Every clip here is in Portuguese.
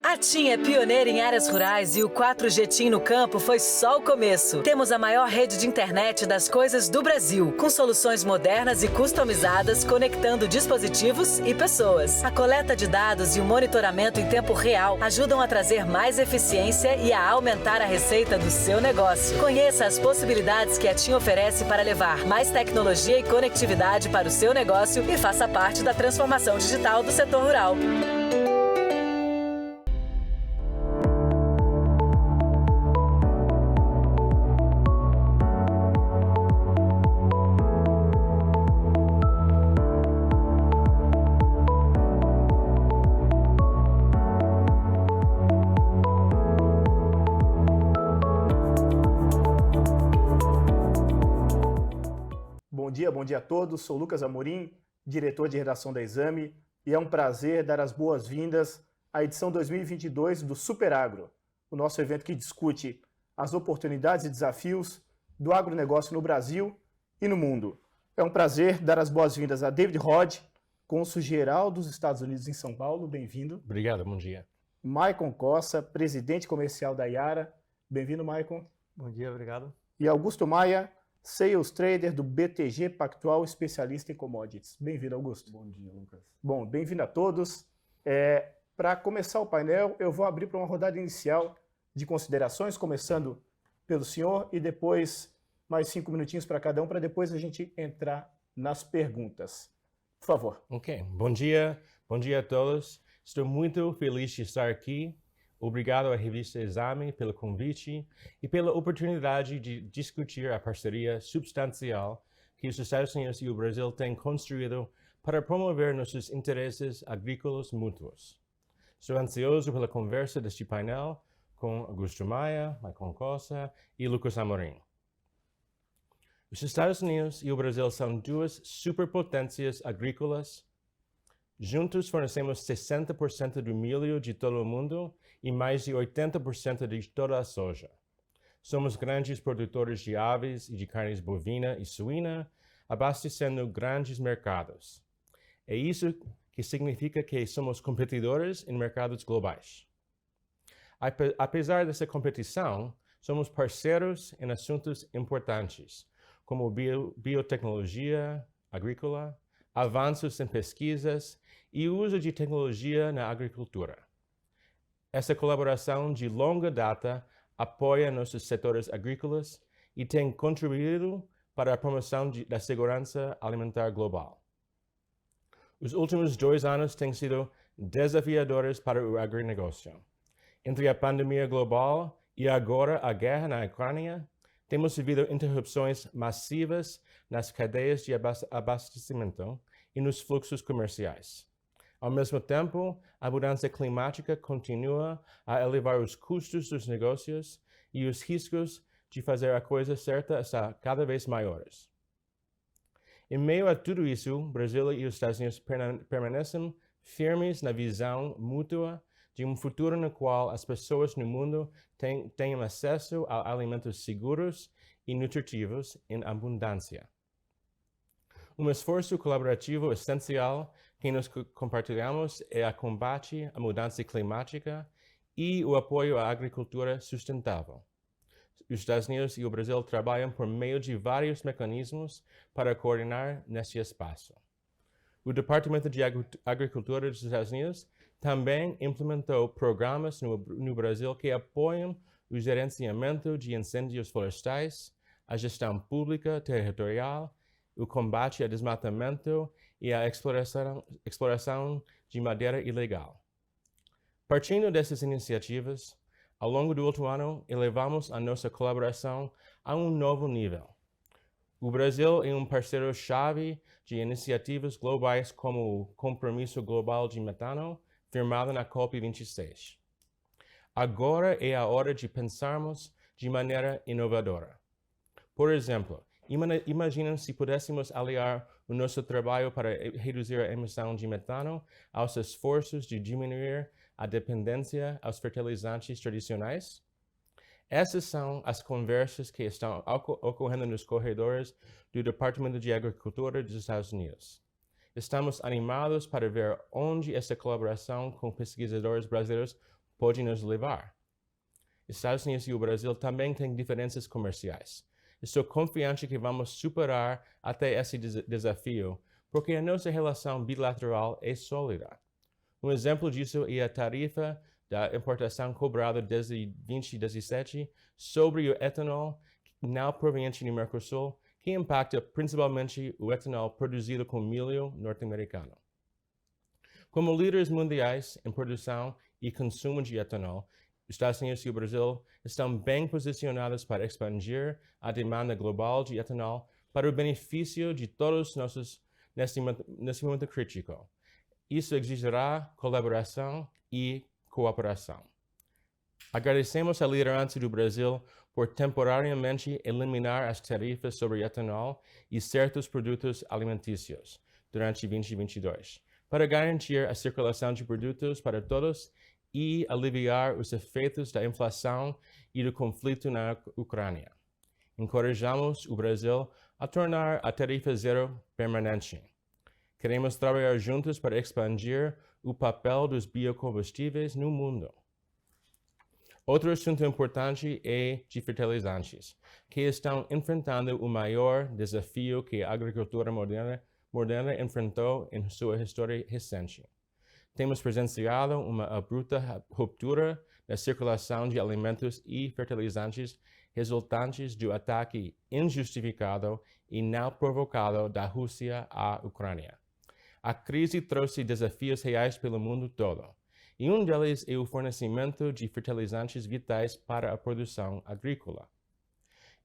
A TIM é pioneira em áreas rurais e o 4G TIM no campo foi só o começo. Temos a maior rede de internet das coisas do Brasil, com soluções modernas e customizadas, conectando dispositivos e pessoas. A coleta de dados e o monitoramento em tempo real ajudam a trazer mais eficiência e a aumentar a receita do seu negócio. Conheça as possibilidades que a TIM oferece para levar mais tecnologia e conectividade para o seu negócio e faça parte da transformação digital do setor rural. Bom dia a todos. Sou Lucas Amorim, diretor de redação da Exame, e é um prazer dar as boas-vindas à edição 2022 do Super Agro, o nosso evento que discute as oportunidades e desafios do agronegócio no Brasil e no mundo. É um prazer dar as boas-vindas a David Rod, cônsul-geral dos Estados Unidos em São Paulo. Bem-vindo. Obrigado, bom dia. Maicon Cossa, presidente comercial da Yara. Bem-vindo, Maicon. Bom dia, obrigado. E Augusto Maia, Sales Trader do BTG Pactual, especialista em commodities. Bem-vindo, Augusto. Bom dia, Lucas. Bom, bem-vindo a todos. Para começar o painel, eu vou abrir para uma rodada inicial de considerações, começando pelo senhor e depois mais 5 minutinhos para cada um, para depois a gente entrar nas perguntas. Por favor. Ok, bom dia a todos. Estou muito feliz de estar aqui. Obrigado à revista Exame pelo convite e pela oportunidade de discutir a parceria substancial que os Estados Unidos e o Brasil têm construído para promover nossos interesses agrícolas mútuos. Estou ansioso pela conversa deste painel com Augusto Maia, Maicon Cossa e Lucas Amorim. Os Estados Unidos e o Brasil são duas superpotências agrícolas. Juntos fornecemos 60% do milho de todo o mundo e mais de 80% de toda a soja. Somos grandes produtores de aves e de carnes bovina e suína, abastecendo grandes mercados. É isso que significa que somos competidores em mercados globais. Apesar dessa competição, somos parceiros em assuntos importantes, como biotecnologia agrícola, avanços em pesquisas e o uso de tecnologia na agricultura. Essa colaboração de longa data apoia nossos setores agrícolas e tem contribuído para a promoção da segurança alimentar global. Os últimos 2 anos têm sido desafiadores para o agronegócio. Entre a pandemia global e agora a guerra na Ucrânia, temos vivido interrupções massivas nas cadeias de abastecimento e nos fluxos comerciais. Ao mesmo tempo, a mudança climática continua a elevar os custos dos negócios e os riscos de fazer a coisa certa estão cada vez maiores. Em meio a tudo isso, o Brasil e os Estados Unidos permanecem firmes na visão mútua de um futuro no qual as pessoas no mundo tenham acesso a alimentos seguros e nutritivos em abundância. Um esforço colaborativo essencial que nós compartilhamos é o combate à mudança climática e o apoio à agricultura sustentável. Os Estados Unidos e o Brasil trabalham por meio de vários mecanismos para coordenar neste espaço. O Departamento de Agricultura dos Estados Unidos também implementou programas no Brasil que apoiam o gerenciamento de incêndios florestais, a gestão pública territorial, o combate ao desmatamento e a exploração de madeira ilegal. Partindo dessas iniciativas, ao longo do último ano, elevamos a nossa colaboração a um novo nível. O Brasil é um parceiro-chave de iniciativas globais como o Compromisso Global de Metano, firmado na COP26. Agora é a hora de pensarmos de maneira inovadora. Por exemplo, imaginem se pudéssemos aliar o nosso trabalho para reduzir a emissão de metano aos esforços de diminuir a dependência aos fertilizantes tradicionais? Essas são as conversas que estão ocorrendo nos corredores do Departamento de Agricultura dos Estados Unidos. Estamos animados para ver onde essa colaboração com pesquisadores brasileiros pode nos levar. Estados Unidos e o Brasil também têm diferenças comerciais. Estou confiante que vamos superar até esse desafio, porque a nossa relação bilateral é sólida. Um exemplo disso é a tarifa da importação cobrada desde 2017 sobre o etanol não proveniente do Mercosul, que impacta principalmente o etanol produzido com milho norte-americano. Como líderes mundiais em produção e consumo de etanol, os Estados Unidos e o Brasil estão bem posicionados para expandir a demanda global de etanol para o benefício de todos nós nesse momento crítico. Isso exigirá colaboração e cooperação. Agradecemos a liderança do Brasil por temporariamente eliminar as tarifas sobre etanol e certos produtos alimentícios durante 2022, para garantir a circulação de produtos para todos e aliviar os efeitos da inflação e do conflito na Ucrânia. Encorajamos o Brasil a tornar a tarifa zero permanente. Queremos trabalhar juntos para expandir o papel dos biocombustíveis no mundo. Outro assunto importante é de fertilizantes, que estão enfrentando o maior desafio que a agricultura moderna enfrentou em sua história recente. Temos presenciado uma abrupta ruptura na circulação de alimentos e fertilizantes resultantes do ataque injustificado e não provocado da Rússia à Ucrânia. A crise trouxe desafios reais pelo mundo todo, e um deles é o fornecimento de fertilizantes vitais para a produção agrícola.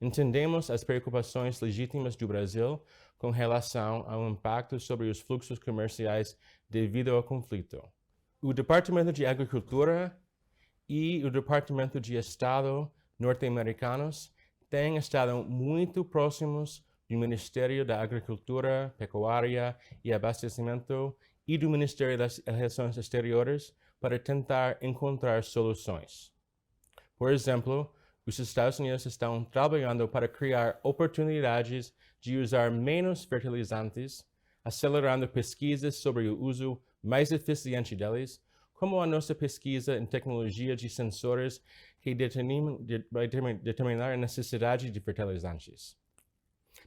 Entendemos as preocupações legítimas do Brasil com relação ao impacto sobre os fluxos comerciais devido ao conflito. O Departamento de Agricultura e o Departamento de Estado norte-americanos têm estado muito próximos do Ministério da Agricultura, Pecuária e Abastecimento e do Ministério das Relações Exteriores para tentar encontrar soluções. Por exemplo, os Estados Unidos estão trabalhando para criar oportunidades de usar menos fertilizantes, acelerando pesquisas sobre o uso mais eficiente deles, como a nossa pesquisa em tecnologia de sensores que vai determinar a necessidade de fertilizantes.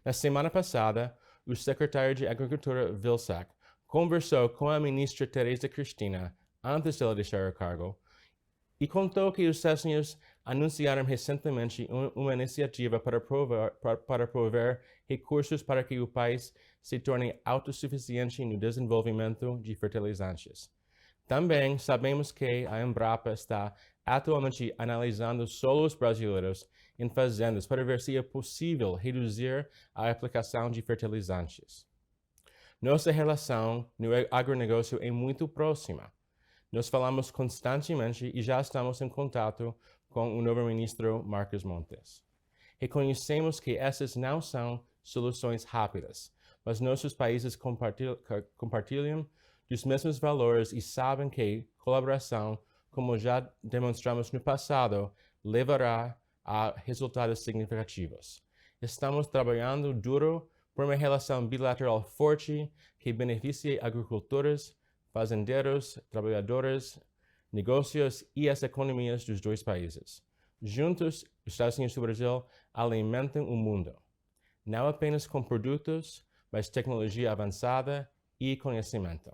Na semana passada, o secretário de Agricultura, Vilsack, conversou com a ministra Tereza Cristina antes de ela deixar o cargo e contou que os Estados Unidos anunciaram recentemente uma iniciativa para prover recursos para que o país se torne autossuficiente no desenvolvimento de fertilizantes. Também sabemos que a Embrapa está atualmente analisando solos brasileiros em fazendas para ver se é possível reduzir a aplicação de fertilizantes. Nossa relação no agronegócio é muito próxima. Nós falamos constantemente e já estamos em contato com o novo ministro Marcos Montes. Reconhecemos que essas não são soluções rápidas, mas nossos países compartilham dos mesmos valores e sabem que colaboração, como já demonstramos no passado, levará a resultados significativos. Estamos trabalhando duro por uma relação bilateral forte que beneficie agricultores, fazendeiros, trabalhadores, negócios e as economias dos dois países. Juntos, os Estados Unidos e o Brasil alimentam o mundo, não apenas com produtos, mas tecnologia avançada e conhecimento.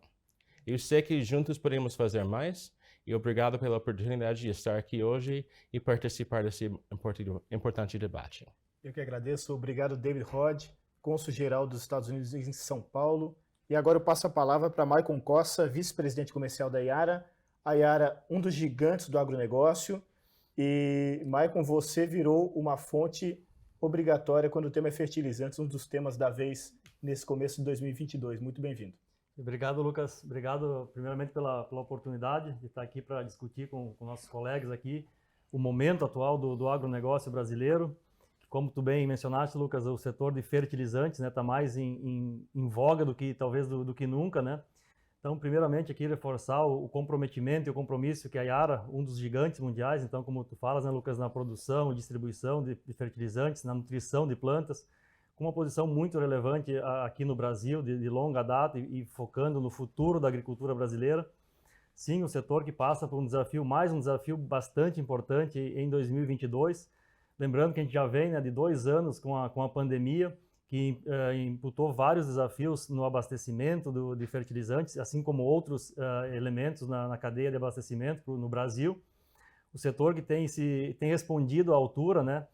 Eu sei que juntos podemos fazer mais e obrigado pela oportunidade de estar aqui hoje e participar desse importante debate. Eu que agradeço. Obrigado, David Rod, cônsul-geral dos Estados Unidos em São Paulo. E agora eu passo a palavra para Maicon Cossa, vice-presidente comercial da Yara. A Yara, um dos gigantes do agronegócio. E, Maicon, você virou uma fonte obrigatória quando o tema é fertilizantes, um dos temas da vez nesse começo de 2022. Muito bem-vindo. Obrigado, Lucas. Obrigado, primeiramente, pela oportunidade de estar aqui para discutir com nossos colegas aqui o momento atual do agronegócio brasileiro. Como tu bem mencionaste, Lucas, o setor de fertilizantes está mais em voga do que talvez do que nunca, né? Então, primeiramente, aqui reforçar o comprometimento e o compromisso que a Yara, um dos gigantes mundiais, então, como tu falas, né, Lucas, na produção, distribuição de fertilizantes, na nutrição de plantas, com uma posição muito relevante aqui no Brasil, de longa data e focando no futuro da agricultura brasileira. sim, o setor que passa por mais um desafio bastante importante em 2022. Lembrando que a gente já vem, né, de 2 anos com a pandemia, que imputou vários desafios no abastecimento de fertilizantes, assim como outros elementos na cadeia de abastecimento no Brasil. O setor que tem respondido à altura, né?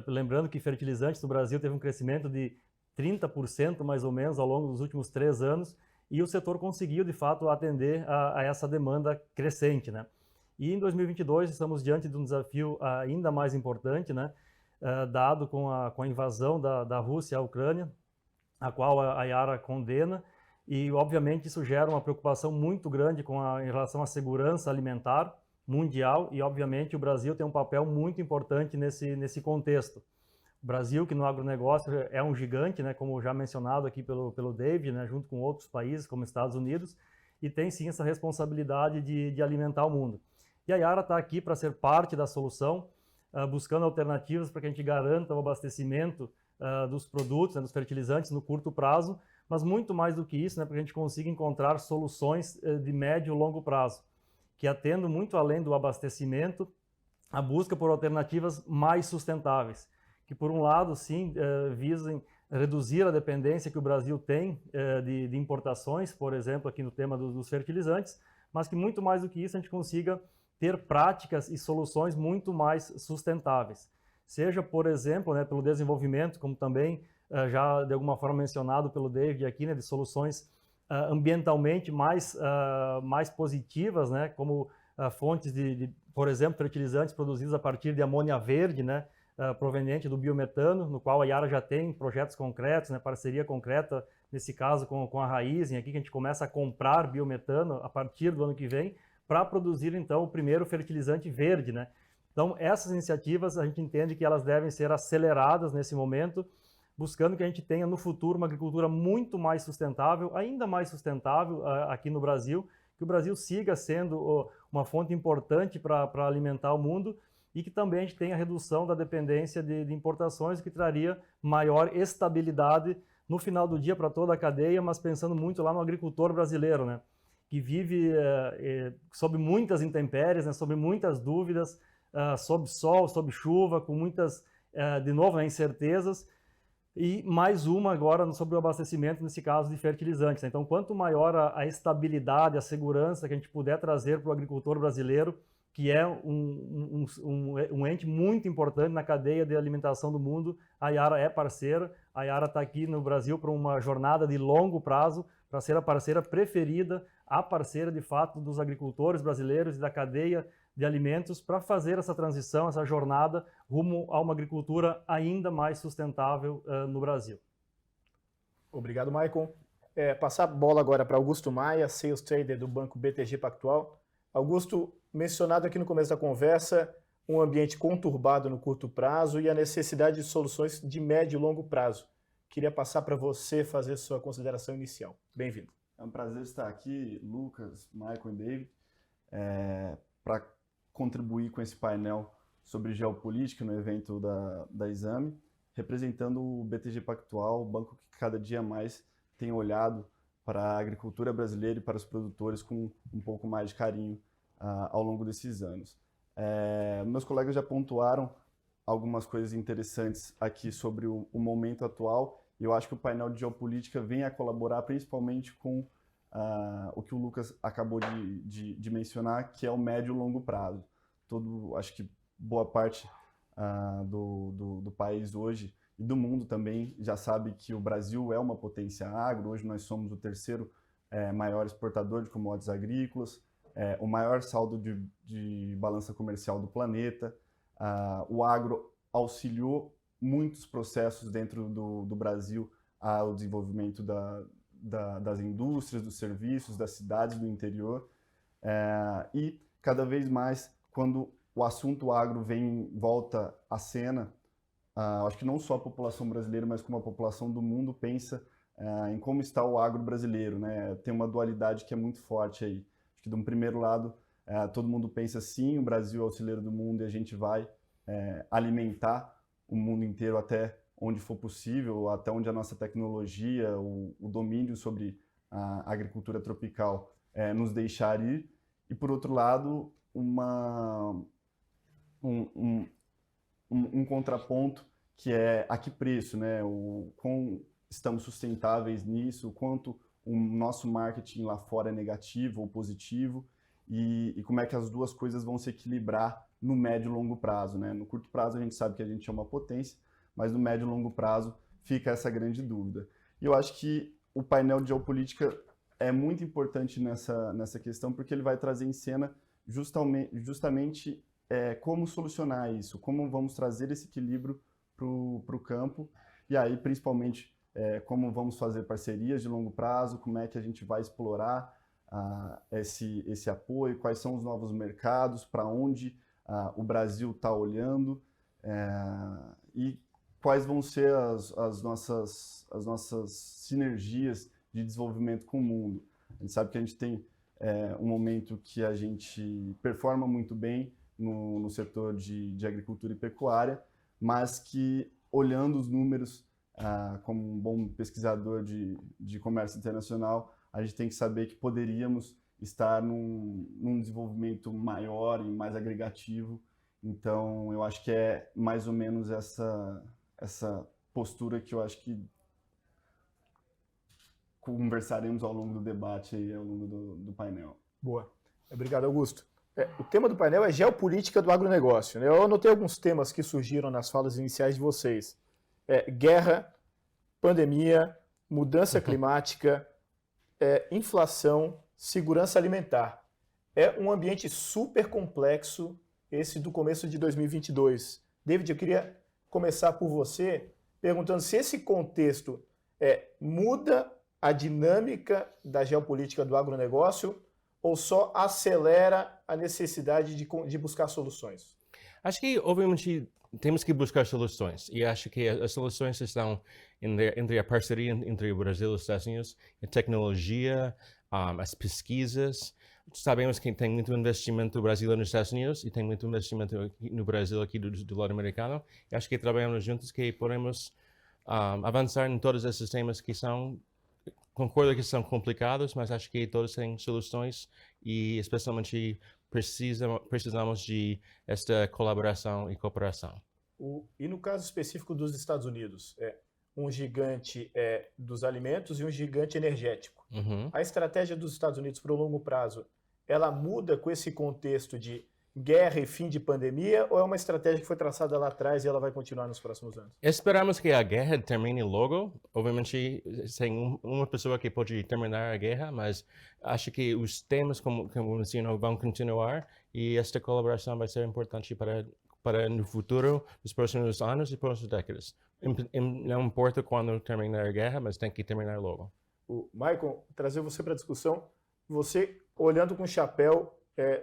Lembrando que fertilizantes no Brasil teve um crescimento de 30% mais ou menos ao longo dos últimos 3 anos, e o setor conseguiu, de fato, atender a essa demanda crescente, né? E em 2022 estamos diante de um desafio ainda mais importante, né? Dado com a invasão da Rússia à Ucrânia, a qual a Yara condena, e obviamente isso gera uma preocupação muito grande em relação à segurança alimentar mundial, e obviamente o Brasil tem um papel muito importante nesse contexto. O Brasil, que no agronegócio é um gigante, né, como já mencionado aqui pelo David, né, junto com outros países como Estados Unidos, e tem sim essa responsabilidade de alimentar o mundo. E a Yara está aqui para ser parte da solução, buscando alternativas para que a gente garanta o abastecimento dos produtos, né, dos fertilizantes no curto prazo, mas muito mais do que isso, né, para que a gente consiga encontrar soluções de médio e longo prazo, que atendam muito além do abastecimento, a busca por alternativas mais sustentáveis, que por um lado, sim, visem reduzir a dependência que o Brasil tem de importações, por exemplo, aqui no tema dos fertilizantes, mas que muito mais do que isso a gente consiga ter práticas e soluções muito mais sustentáveis. Seja, por exemplo, né, pelo desenvolvimento, como também já de alguma forma mencionado pelo David aqui, né, de soluções ambientalmente mais positivas, né, como fontes por exemplo, fertilizantes produzidos a partir de amônia verde, né, proveniente do biometano, no qual a Yara já tem projetos concretos, né, parceria concreta, nesse caso com a Raizen, aqui que a gente começa a comprar biometano a partir do ano que vem, para produzir então o primeiro fertilizante verde, né? Então essas iniciativas a gente entende que elas devem ser aceleradas nesse momento, buscando que a gente tenha no futuro uma agricultura muito mais sustentável, ainda mais sustentável aqui no Brasil, que o Brasil siga sendo uma fonte importante para alimentar o mundo, e que também a gente tenha a redução da dependência de importações, que traria maior estabilidade no final do dia para toda a cadeia, mas pensando muito lá no agricultor brasileiro, né, que vive sob muitas intempéries, né, sob muitas dúvidas, sob sol, sob chuva, com muitas, de novo, né, incertezas, e mais uma agora sobre o abastecimento, nesse caso de fertilizantes, né? Então, quanto maior a estabilidade, a segurança que a gente puder trazer para o agricultor brasileiro, que é um ente muito importante na cadeia de alimentação do mundo, a Yara é parceira. A Yara está aqui no Brasil para uma jornada de longo prazo, para ser a parceira preferida, a parceira de fato dos agricultores brasileiros e da cadeia de alimentos, para fazer essa transição, essa jornada rumo a uma agricultura ainda mais sustentável no Brasil. Obrigado, Maicon. Passar a bola agora para Augusto Maia, Sales Trader do Banco BTG Pactual. Augusto, mencionado aqui no começo da conversa, um ambiente conturbado no curto prazo e a necessidade de soluções de médio e longo prazo. Queria passar para você fazer sua consideração inicial. Bem-vindo. É um prazer estar aqui, Lucas, Maicon e David, para contribuir com esse painel sobre geopolítica no evento da Exame, representando o BTG Pactual, o banco que cada dia mais tem olhado para a agricultura brasileira e para os produtores com um pouco mais de carinho ao longo desses anos. Meus colegas já pontuaram algumas coisas interessantes aqui sobre o momento atual, e eu acho que o painel de geopolítica vem a colaborar principalmente com o que o Lucas acabou de mencionar, que é o médio e longo prazo. Acho que boa parte do país hoje e do mundo também já sabe que o Brasil é uma potência agro. Hoje nós somos o terceiro maior exportador de commodities agrícolas, o maior saldo de balança comercial do planeta. O agro auxiliou muitos processos dentro do Brasil ao desenvolvimento das indústrias, dos serviços, das cidades do interior. E cada vez mais, quando o assunto agro volta à cena, acho que não só a população brasileira, mas como a população do mundo pensa em como está o agro brasileiro, né? Tem uma dualidade que é muito forte aí. Acho que de um primeiro lado, todo mundo pensa sim, o Brasil é o celeiro do mundo e a gente vai alimentar o mundo inteiro até onde for possível, até onde a nossa tecnologia, o domínio sobre a agricultura tropical nos deixar ir. e por outro lado, um contraponto que é a que preço, né? O quão estamos sustentáveis nisso, o quanto o nosso marketing lá fora é negativo ou positivo, e como é que as duas coisas vão se equilibrar no médio e longo prazo, né? No curto prazo a gente sabe que a gente é uma potência, mas no médio e longo prazo fica essa grande dúvida. E eu acho que o painel de geopolítica é muito importante nessa questão, porque ele vai trazer em cena justamente como solucionar isso, como vamos trazer esse equilíbrio para o campo, e aí principalmente como vamos fazer parcerias de longo prazo, como é que a gente vai explorar esse apoio, quais são os novos mercados, para onde o Brasil está olhando, e quais vão ser as nossas sinergias de desenvolvimento com o mundo. A gente sabe que a gente tem um momento que a gente performa muito bem no setor de agricultura e pecuária, mas que, olhando os números, como um bom pesquisador de comércio internacional, a gente tem que saber que poderíamos estar num desenvolvimento maior e mais agregativo. Então, eu acho que é mais ou menos essa postura que eu acho que conversaremos ao longo do debate e ao longo do painel. Boa. Obrigado, Augusto. O tema do painel é geopolítica do agronegócio, né? Eu anotei alguns temas que surgiram nas falas iniciais de vocês. Guerra, pandemia, mudança climática, inflação, segurança alimentar. É um ambiente super complexo esse do começo de 2022. David, eu queria começar por você, perguntando se esse contexto muda a dinâmica da geopolítica do agronegócio ou só acelera a necessidade de buscar soluções? Acho que, obviamente, temos que buscar soluções. E acho que as soluções estão entre a parceria entre o Brasil e os Estados Unidos, a tecnologia, as pesquisas. Sabemos que tem muito investimento brasileiro nos Estados Unidos e tem muito investimento no Brasil aqui do lado americano. E acho que trabalhamos juntos que podemos avançar em todos esses temas que concordo que são complicados, mas acho que todos têm soluções e especialmente precisamos de esta colaboração e cooperação. E no caso específico dos Estados Unidos, um gigante dos alimentos e um gigante energético. Uhum. A estratégia dos Estados Unidos para o longo prazo, ela muda com esse contexto de guerra e fim de pandemia, ou é uma estratégia que foi traçada lá atrás e ela vai continuar nos próximos anos? Esperamos que a guerra termine logo. Obviamente, tem uma pessoa que pode terminar a guerra, mas acho que os temas, como mencionou, vão continuar e esta colaboração vai ser importante para no futuro, nos próximos anos e próximas décadas. Não importa quando terminar a guerra, mas tem que terminar logo. Michael, trazer você para a discussão, você olhando com o chapéu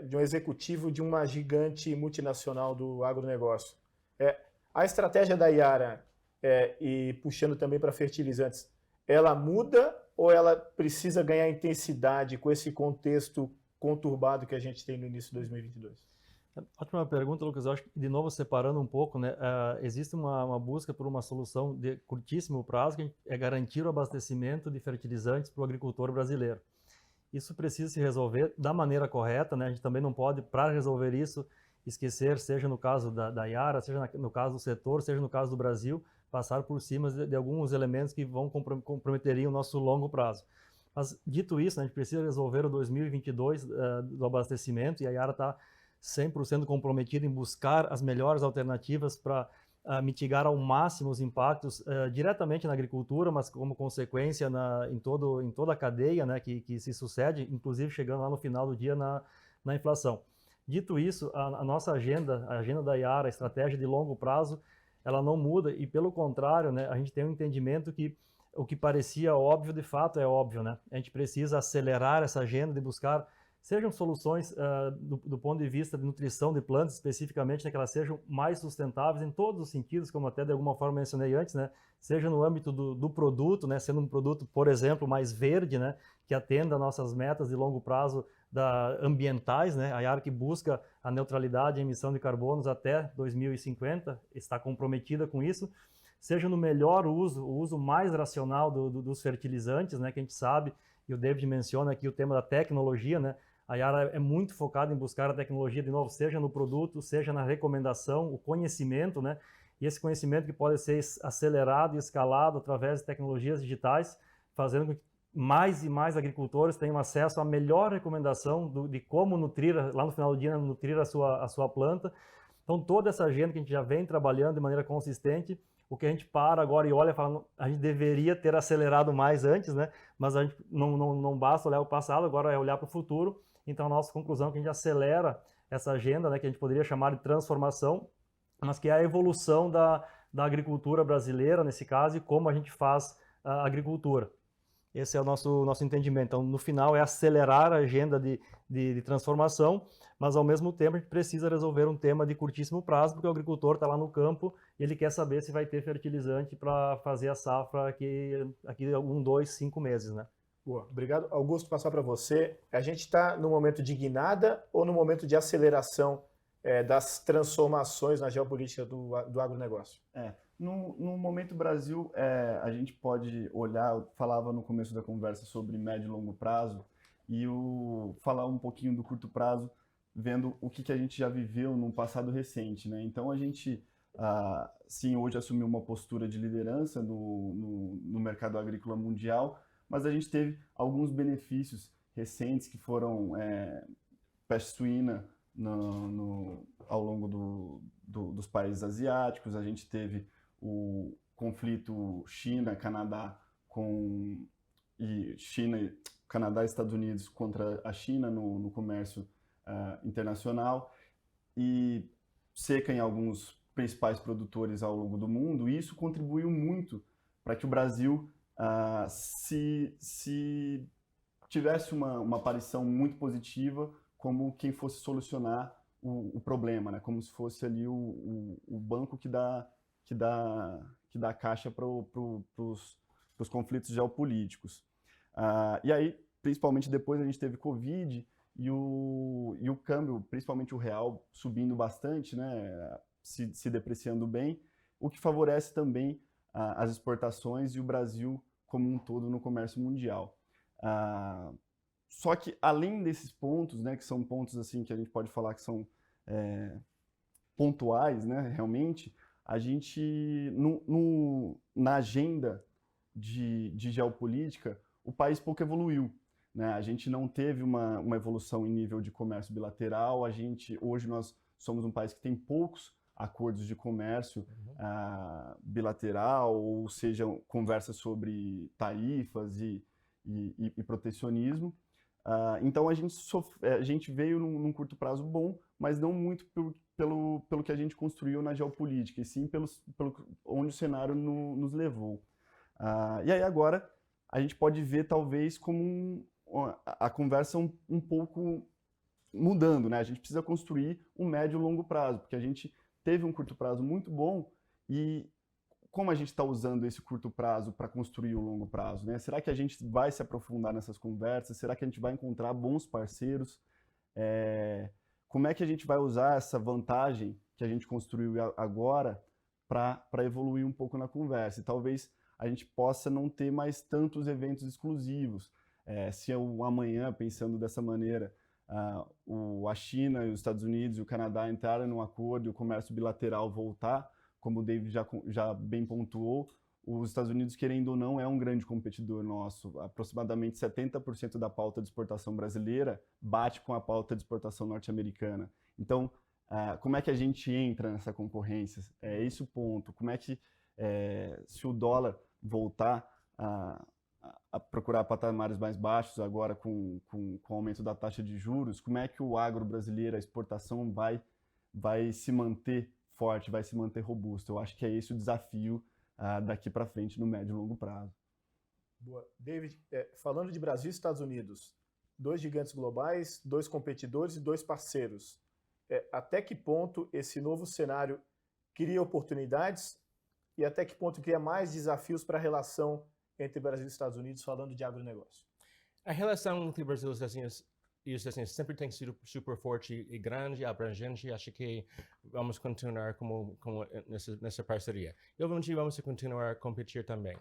de um executivo de uma gigante multinacional do agronegócio. A estratégia da Yara, e puxando também para fertilizantes, ela muda ou ela precisa ganhar intensidade com esse contexto conturbado que a gente tem no início de 2022? Ótima pergunta, Lucas. Eu acho que, de novo, separando um pouco, né, existe uma busca por uma solução de curtíssimo prazo, que é garantir o abastecimento de fertilizantes para o agricultor brasileiro. Isso precisa se resolver da maneira correta, né? A gente também não pode, para resolver isso, esquecer, seja no caso da Yara, seja no caso do setor, seja no caso do Brasil, passar por cima de alguns elementos que vão comprometeriam o nosso longo prazo. Mas, dito isso, né, a gente precisa resolver o 2022 do abastecimento, e a Yara está 100% comprometida em buscar as melhores alternativas para mitigar ao máximo os impactos diretamente na agricultura, mas como consequência em toda a cadeia, né, que se sucede, inclusive chegando lá no final do dia na inflação. Dito isso, a nossa agenda, a agenda da Yara, a estratégia de longo prazo, ela não muda e, pelo contrário, né, a gente tem um entendimento que o que parecia óbvio, de fato é óbvio, né? A gente precisa acelerar essa agenda de buscar sejam soluções do ponto de vista de nutrição de plantas, especificamente, né, que elas sejam mais sustentáveis em todos os sentidos, como até de alguma forma mencionei antes, né, seja no âmbito do produto, né, sendo um produto, por exemplo, mais verde, né, que atenda a nossas metas de longo prazo ambientais, né, a Yara que busca a neutralidade em emissão de carbonos até 2050, está comprometida com isso, seja no melhor uso, o uso mais racional dos fertilizantes, né, que a gente sabe, e o David menciona aqui o tema da tecnologia, né, A Yara é muito focada em buscar a tecnologia, de novo, seja no produto, seja na recomendação, o conhecimento, né? E esse conhecimento que pode ser acelerado e escalado através de tecnologias digitais, fazendo com que mais e mais agricultores tenham acesso à melhor recomendação de como nutrir, lá no final do dia, nutrir a sua planta. Então, toda essa agenda que a gente já vem trabalhando de maneira consistente, o que a gente para agora e olha e fala, a gente deveria ter acelerado mais antes, né? Mas a gente não basta olhar o passado, agora é olhar para o futuro. Então, a nossa conclusão é que a gente acelera essa agenda, né, que a gente poderia chamar de transformação, mas que é a evolução da agricultura brasileira, nesse caso, e como a gente faz a agricultura. Esse é o nosso entendimento. Então, no final, é acelerar a agenda de transformação, mas, ao mesmo tempo, a gente precisa resolver um tema de curtíssimo prazo, porque o agricultor está lá no campo e ele quer saber se vai ter fertilizante para fazer a safra aqui 1, 2, 5 meses, né? Boa, obrigado. Augusto, passar para você. A gente está no momento de guinada ou no momento de aceleração das transformações na geopolítica do agronegócio? No momento Brasil, a gente pode olhar, eu falava no começo da conversa sobre médio e longo prazo, e falar um pouquinho do curto prazo, vendo o que a gente já viveu num passado recente, né? Então a gente, sim, hoje assumiu uma postura de liderança no mercado agrícola mundial, mas a gente teve alguns benefícios recentes que foram peste suína ao longo dos países asiáticos, a gente teve o conflito China-Canadá Canadá e Estados Unidos contra a China no comércio internacional, e seca em alguns principais produtores ao longo do mundo, e isso contribuiu muito para que o Brasil se tivesse uma aparição muito positiva como quem fosse solucionar o problema, né? Como se fosse ali o banco que dá caixa para os conflitos geopolíticos. E aí, principalmente depois, a gente teve Covid e o câmbio, principalmente o real, subindo bastante, né? Se depreciando bem, o que favorece também as exportações e o Brasil como um todo no comércio mundial. Só que, além desses pontos, né, que são pontos assim que a gente pode falar que são pontuais, né, realmente, a gente, na agenda de geopolítica, o país pouco evoluiu, né? A gente não teve uma evolução em nível de comércio bilateral, hoje nós somos um país que tem poucos acordos de comércio bilateral, ou seja, conversas sobre tarifas e protecionismo. Então a gente veio num curto prazo bom, mas não muito pelo que a gente construiu na geopolítica, e sim pelo onde o cenário nos levou. E aí agora a gente pode ver talvez como a conversa um pouco mudando, né? A gente precisa construir um médio e longo prazo, porque a gente teve um curto prazo muito bom, e como a gente está usando esse curto prazo para construir o longo prazo, né? Será que a gente vai se aprofundar nessas conversas? Será que a gente vai encontrar bons parceiros? Como é que a gente vai usar essa vantagem que a gente construiu agora para evoluir um pouco na conversa? E talvez a gente possa não ter mais tantos eventos exclusivos. Se eu amanhã, pensando dessa maneira, a China, os Estados Unidos e o Canadá entrarem num acordo e o comércio bilateral voltar, como o David já bem pontuou, os Estados Unidos, querendo ou não, é um grande competidor nosso. Aproximadamente 70% da pauta de exportação brasileira bate com a pauta de exportação norte-americana. Então, como é que a gente entra nessa concorrência? É esse o ponto. Como é que, se o dólar voltar a procurar patamares mais baixos agora com o aumento da taxa de juros, como é que o agro brasileiro, a exportação, vai se manter forte, vai se manter robusto? Eu acho que é esse o desafio daqui para frente no médio e longo prazo. Boa. David, falando de Brasil e Estados Unidos, 2 gigantes globais, 2 competidores e 2 parceiros. Até que ponto esse novo cenário cria oportunidades e até que ponto cria mais desafios para a relação entre Brasil e Estados Unidos, falando de agronegócio? A relação entre o Brasil e os Estados Unidos sempre tem sido super forte e grande, abrangente. Acho que vamos continuar como nessa parceria. E, obviamente, vamos continuar a competir também.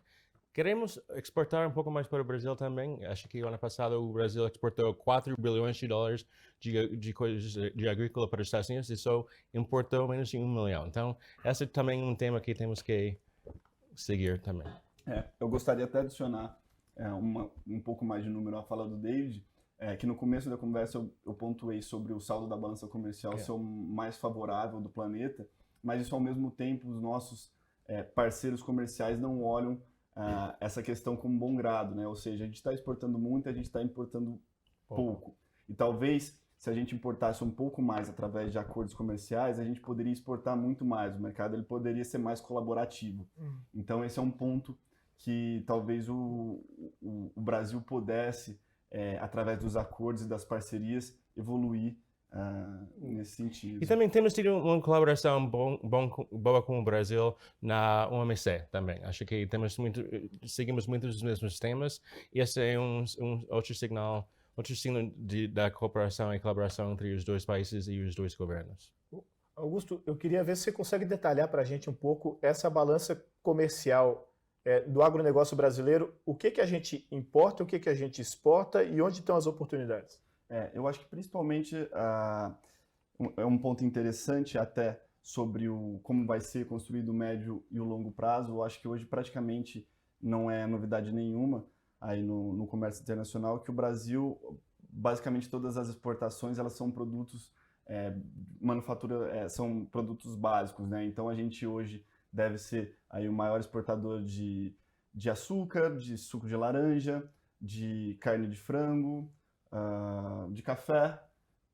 Queremos exportar um pouco mais para o Brasil também. Acho que o ano passado o Brasil exportou 4 bilhões de dólares de coisas de agrícola para os Estados Unidos e só importou menos de 1 milhão. Então, esse é também um tema que temos que seguir também. Eu gostaria até de adicionar um pouco mais de número à fala do David, que no começo da conversa eu pontuei sobre o saldo da balança comercial ser o mais favorável do planeta, mas isso ao mesmo tempo os nossos parceiros comerciais não olham essa questão com bom grado, né? Ou seja, a gente está exportando muito, a gente está importando pouco. E talvez, se a gente importasse um pouco mais através de acordos comerciais, a gente poderia exportar muito mais. O mercado ele poderia ser mais colaborativo. Então, esse é um ponto que talvez o Brasil pudesse, através dos acordos e das parcerias, evoluir nesse sentido. E também temos tido uma colaboração boa com o Brasil na OMC também. Acho que seguimos muitos dos mesmos temas e esse é um outro sinal da cooperação e colaboração entre os dois países e os dois governos. Augusto, eu queria ver se você consegue detalhar para a gente um pouco essa balança comercial do agronegócio brasileiro. O que a gente importa, o que a gente exporta e onde estão as oportunidades? Eu acho que principalmente é um ponto interessante até sobre como vai ser construído o médio e o longo prazo. Eu acho que hoje praticamente não é novidade nenhuma aí no comércio internacional que o Brasil, basicamente todas as exportações, elas são produtos são produtos básicos, né? Então a gente hoje deve ser aí o maior exportador de açúcar, de suco de laranja, de carne de frango, de café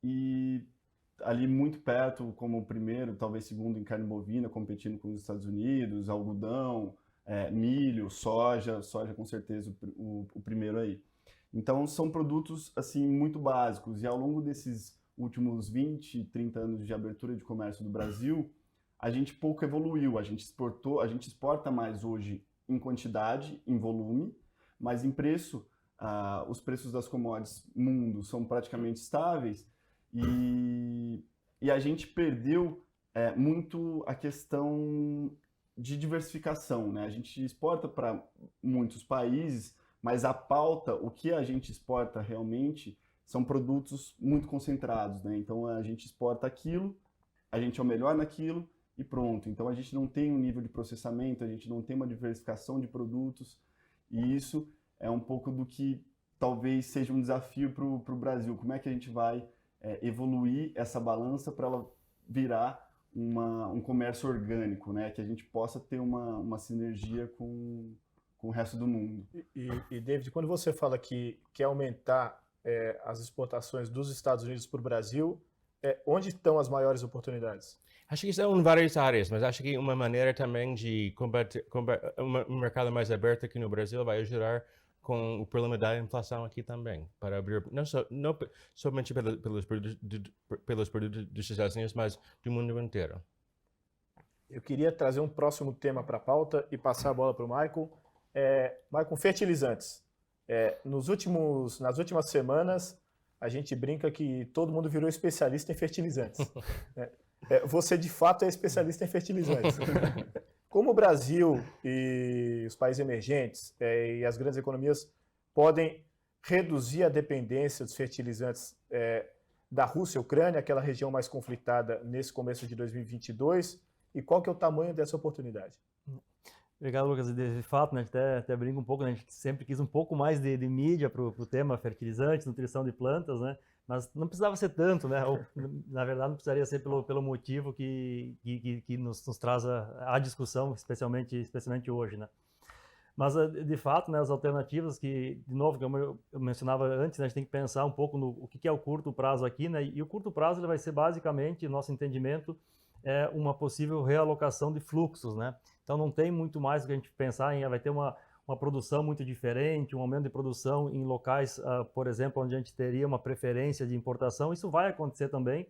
e ali muito perto como o primeiro, talvez segundo em carne bovina, competindo com os Estados Unidos, algodão, milho, soja com certeza o primeiro aí. Então são produtos assim muito básicos e ao longo desses últimos 20, 30 anos de abertura de comércio do Brasil, a gente pouco evoluiu, a gente exporta mais hoje em quantidade, em volume, mas em preço os preços das commodities mundo são praticamente estáveis e a gente perdeu muito a questão de diversificação, né? A gente exporta para muitos países, mas a pauta, o que a gente exporta realmente são produtos muito concentrados, né? Então a gente exporta aquilo, a gente é o melhor naquilo e pronto. Então a gente não tem um nível de processamento, a gente não tem uma diversificação de produtos e isso é um pouco do que talvez seja um desafio para o Brasil. Como é que a gente vai evoluir essa balança para ela virar um comércio orgânico, né? Que a gente possa ter uma sinergia com o resto do mundo. E David, quando você fala que quer aumentar as exportações dos Estados Unidos para o Brasil, onde estão as maiores oportunidades? Acho que são em várias áreas, mas acho que uma maneira também de combater um mercado mais aberto aqui no Brasil vai ajudar com o problema da inflação aqui também, para abrir não somente pelos produtos dos Estados Unidos, mas do mundo inteiro. Eu queria trazer um próximo tema para a pauta e passar a bola para o Michael. Michael, fertilizantes. Nas últimas semanas, a gente brinca que todo mundo virou especialista em fertilizantes. Você, de fato, é especialista em fertilizantes. Como o Brasil e os países emergentes e as grandes economias podem reduzir a dependência dos fertilizantes da Rússia e Ucrânia, aquela região mais conflitada nesse começo de 2022, e qual que é o tamanho dessa oportunidade? Obrigado, Lucas. De fato, né, a gente até brinca um pouco, né, a gente sempre quis um pouco mais de mídia para o tema fertilizantes, nutrição de plantas, né, mas não precisava ser tanto, né, ou, na verdade não precisaria ser pelo motivo que nos traz a discussão, especialmente hoje, né. Mas, de fato, né, as alternativas que, de novo, como eu mencionava antes, né, a gente tem que pensar um pouco no o que é o curto prazo aqui, né, e o curto prazo ele vai ser basicamente, nosso entendimento, uma possível realocação de fluxos, né. Então não tem muito mais o que a gente pensar em, vai ter uma produção muito diferente, um aumento de produção em locais, por exemplo, onde a gente teria uma preferência de importação, isso vai acontecer também,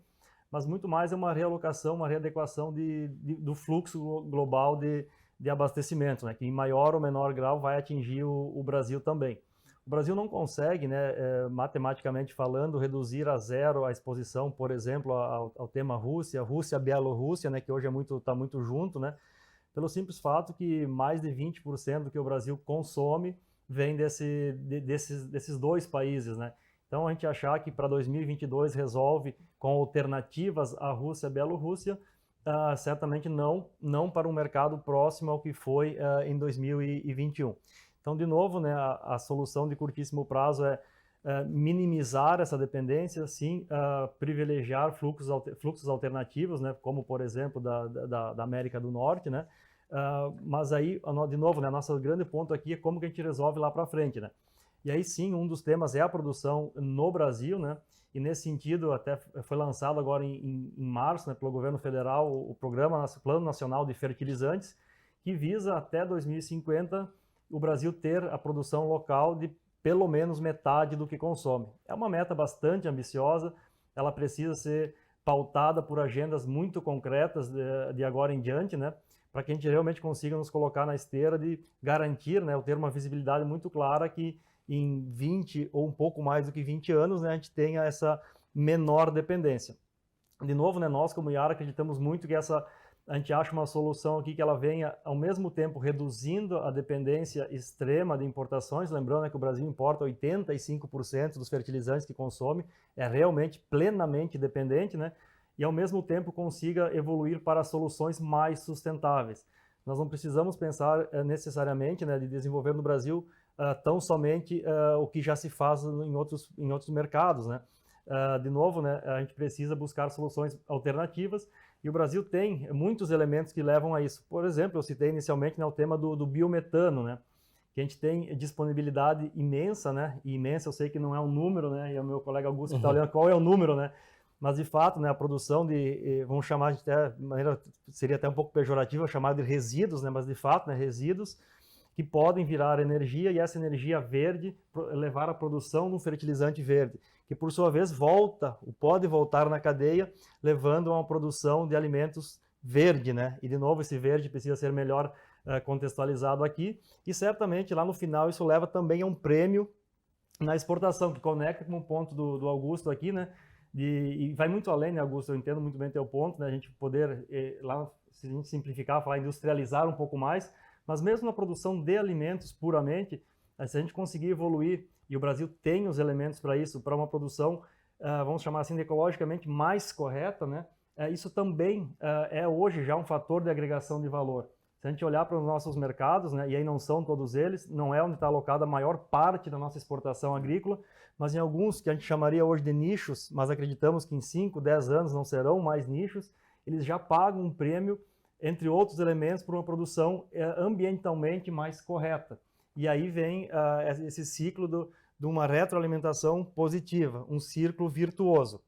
mas muito mais é uma realocação, uma readequação do fluxo global de abastecimento, né, que em maior ou menor grau vai atingir o Brasil também. O Brasil não consegue, né, matematicamente falando, reduzir a zero a exposição, por exemplo, ao tema Rússia, Bielorrússia, né, que hoje está muito junto, né, pelo simples fato que mais de 20% do que o Brasil consome vem desses dois países, né? Então, a gente achar que para 2022 resolve com alternativas à Rússia e à Bielorrússia, certamente não para um mercado próximo ao que foi em 2021. Então, de novo, né, a solução de curtíssimo prazo é minimizar essa dependência, sim, privilegiar fluxos alternativos, né, como, por exemplo, da América do Norte, né? Mas aí, de novo, né, nosso grande ponto aqui é como que a gente resolve lá para frente, né? E aí sim, um dos temas é a produção no Brasil, né? E nesse sentido, até foi lançado agora em março, né, pelo governo federal, o Plano Nacional de Fertilizantes, que visa até 2050 o Brasil ter a produção local de pelo menos metade do que consome. É uma meta bastante ambiciosa, ela precisa ser pautada por agendas muito concretas de agora em diante, né? Para que a gente realmente consiga nos colocar na esteira de garantir, né, ter uma visibilidade muito clara que em 20 ou um pouco mais do que 20 anos, né, a gente tenha essa menor dependência. De novo, né, nós como Yara acreditamos muito que a gente acha uma solução aqui que ela venha ao mesmo tempo reduzindo a dependência extrema de importações, lembrando, né, que o Brasil importa 85% dos fertilizantes que consome, é realmente plenamente dependente, né, e ao mesmo tempo consiga evoluir para soluções mais sustentáveis. Nós não precisamos pensar necessariamente, né, de desenvolver no Brasil tão somente o que já se faz em outros mercados, né? De novo, né, a gente precisa buscar soluções alternativas e o Brasil tem muitos elementos que levam a isso. Por exemplo, eu citei inicialmente, né, o tema do biometano, né, que a gente tem disponibilidade imensa, né, e imensa eu sei que não é um número, né, e o meu colega Augusto está olhando qual é o número, né, mas de fato, né, a produção vamos chamar de maneira, seria até um pouco pejorativa chamar de resíduos, né, mas de fato, né, resíduos que podem virar energia e essa energia verde levar à produção de um fertilizante verde, que por sua vez pode voltar na cadeia, levando a uma produção de alimentos verde, né? E de novo esse verde precisa ser melhor contextualizado aqui e certamente lá no final isso leva também a um prêmio na exportação, que conecta com o ponto do Augusto aqui, né? E vai muito além, né, Augusto? Eu entendo muito bem teu ponto, né? A gente poder, lá, se a gente simplificar, falar industrializar um pouco mais, mas mesmo na produção de alimentos puramente, se a gente conseguir evoluir, e o Brasil tem os elementos para isso, para uma produção, vamos chamar assim, de ecologicamente mais correta, né? Isso também é hoje já um fator de agregação de valor. Se a gente olhar para os nossos mercados, né, e aí não são todos eles, não é onde está alocada a maior parte da nossa exportação agrícola, mas em alguns que a gente chamaria hoje de nichos, mas acreditamos que em 5, 10 anos não serão mais nichos, eles já pagam um prêmio, entre outros elementos, por uma produção ambientalmente mais correta. E aí vem esse ciclo de uma retroalimentação positiva, um círculo virtuoso,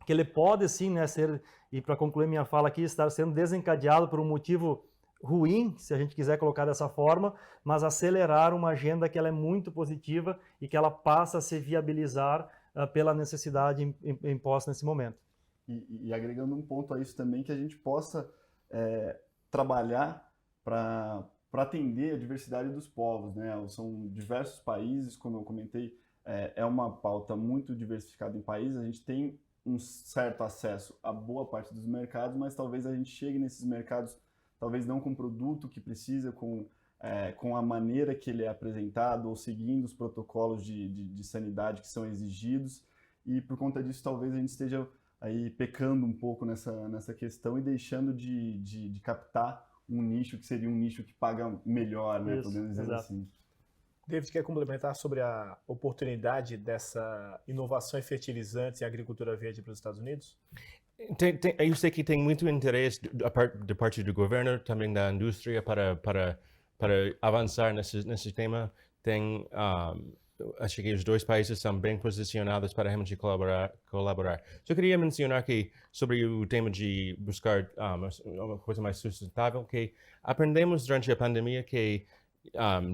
que ele pode sim, né, ser, e para concluir minha fala aqui, estar sendo desencadeado por um motivo ruim, se a gente quiser colocar dessa forma, mas acelerar uma agenda que ela é muito positiva e que ela passa a se viabilizar pela necessidade imposta nesse momento. E agregando um ponto a isso também, que a gente possa trabalhar para atender a diversidade dos povos, né? São diversos países, como eu comentei, é uma pauta muito diversificada em países, a gente tem um certo acesso a boa parte dos mercados, mas talvez a gente chegue nesses mercados, talvez não com o produto que precisa, com a maneira que ele é apresentado, ou seguindo os protocolos de sanidade que são exigidos, e por conta disso talvez a gente esteja aí pecando um pouco nessa questão e deixando de captar um nicho que seria um nicho que paga melhor, né? Isso, podemos dizer exato. assim. David, quer complementar sobre a oportunidade dessa inovação em fertilizantes e agricultura verde para os Estados Unidos? Eu sei que tem muito interesse da parte do governo, também da indústria, para avançar nesse tema. Acho que os dois países estão bem posicionados para realmente colaborar. Só queria mencionar que sobre o tema de buscar uma coisa mais sustentável, que aprendemos durante a pandemia que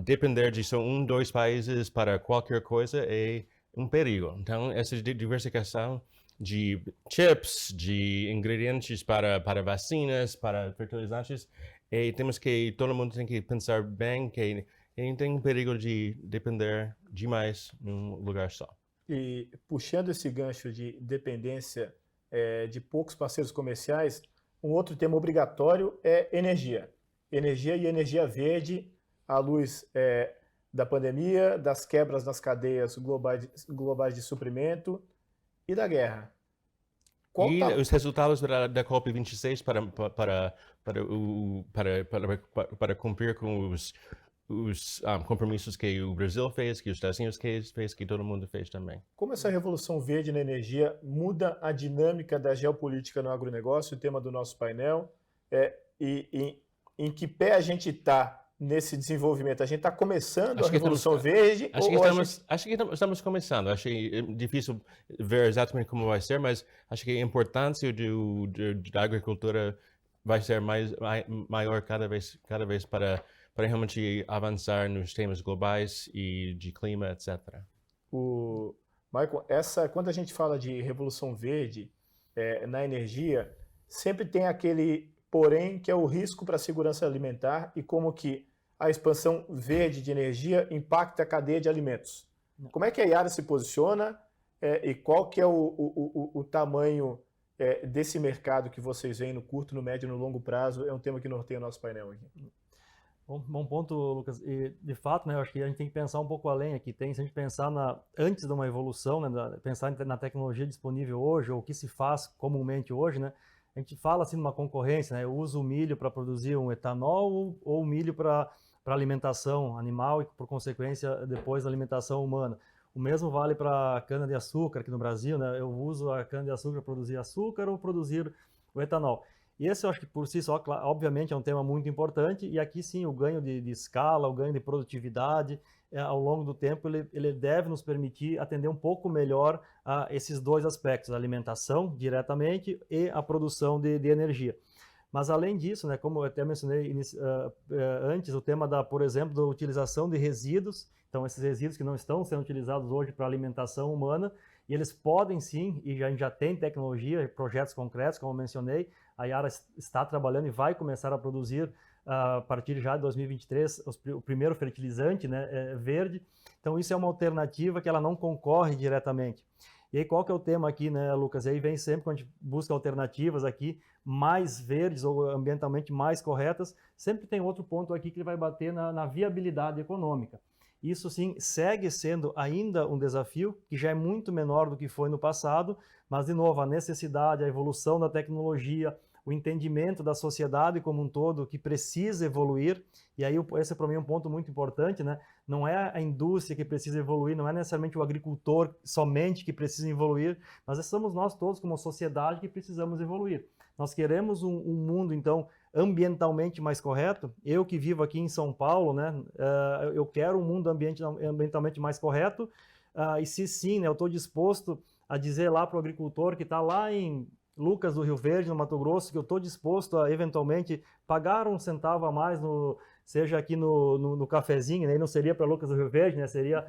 depender de só dois países para qualquer coisa é um perigo. Então, essa diversificação de chips, de ingredientes para vacinas, para fertilizantes, todo mundo tem que pensar bem que não tem um perigo de depender demais num lugar só. E puxando esse gancho de dependência de poucos parceiros comerciais, um outro tema obrigatório é energia. energia e energia verde à luz da pandemia, das quebras nas cadeias globais de suprimento e da guerra. E os resultados da COP26 para cumprir com os compromissos que o Brasil fez, que os Estados Unidos fez, que todo mundo fez também. Como essa revolução verde na energia muda a dinâmica da geopolítica no agronegócio, o tema do nosso painel, e em que pé a gente está nesse desenvolvimento? A gente está começando a revolução verde? Acho que estamos começando. Acho difícil ver exatamente como vai ser, mas acho que a importância da agricultura vai ser maior cada vez para realmente avançar nos temas globais e de clima, etc. Michael, quando a gente fala de revolução verde na energia, sempre tem aquele porém que é o risco para a segurança alimentar e como que a expansão verde de energia impacta a cadeia de alimentos. Como é que a Yara se posiciona e qual que é o tamanho desse mercado que vocês veem no curto, no médio e no longo prazo? É um tema que norteia o nosso painel aqui. Bom ponto, Lucas. E, de fato, né, eu acho que a gente tem que pensar um pouco além aqui. Se a gente pensar antes de uma evolução, né, pensar na tecnologia disponível hoje, ou o que se faz comumente hoje, né, a gente fala assim de uma concorrência, né, eu uso o milho para produzir um etanol ou o milho para alimentação animal e, por consequência, depois a alimentação humana. O mesmo vale para a cana-de-açúcar aqui no Brasil, né, eu uso a cana-de-açúcar para produzir açúcar ou produzir o etanol. E esse eu acho que por si só, obviamente, é um tema muito importante, e aqui sim o ganho de escala, o ganho de produtividade, ao longo do tempo, ele deve nos permitir atender um pouco melhor a esses dois aspectos, a alimentação diretamente e a produção de energia. Mas além disso, né, como eu até mencionei antes, o tema por exemplo, da utilização de resíduos, então esses resíduos que não estão sendo utilizados hoje para alimentação humana, e eles podem sim, e a gente já tem tecnologia, projetos concretos, como eu mencionei, a Yara está trabalhando e vai começar a produzir a partir já de 2023 o primeiro fertilizante, né, verde. Então isso é uma alternativa que ela não concorre diretamente. E aí qual que é o tema aqui, né, Lucas? E aí vem sempre quando a gente busca alternativas aqui mais verdes ou ambientalmente mais corretas, sempre tem outro ponto aqui que ele vai bater na viabilidade econômica. Isso sim segue sendo ainda um desafio que já é muito menor do que foi no passado, mas de novo a necessidade, a evolução da tecnologia, o entendimento da sociedade como um todo que precisa evoluir, e aí esse para mim é um ponto muito importante, né? Não é a indústria que precisa evoluir, não é necessariamente o agricultor somente que precisa evoluir, mas somos nós todos como sociedade que precisamos evoluir. Nós queremos um mundo, então, ambientalmente mais correto. Eu que vivo aqui em São Paulo, né, eu quero um mundo ambientalmente mais correto, e se sim, né, eu estou disposto a dizer lá para o agricultor que está lá em Lucas do Rio Verde, no Mato Grosso, que eu estou disposto a eventualmente pagar um centavo a mais, seja aqui no cafezinho, né, não seria para Lucas do Rio Verde, né, seria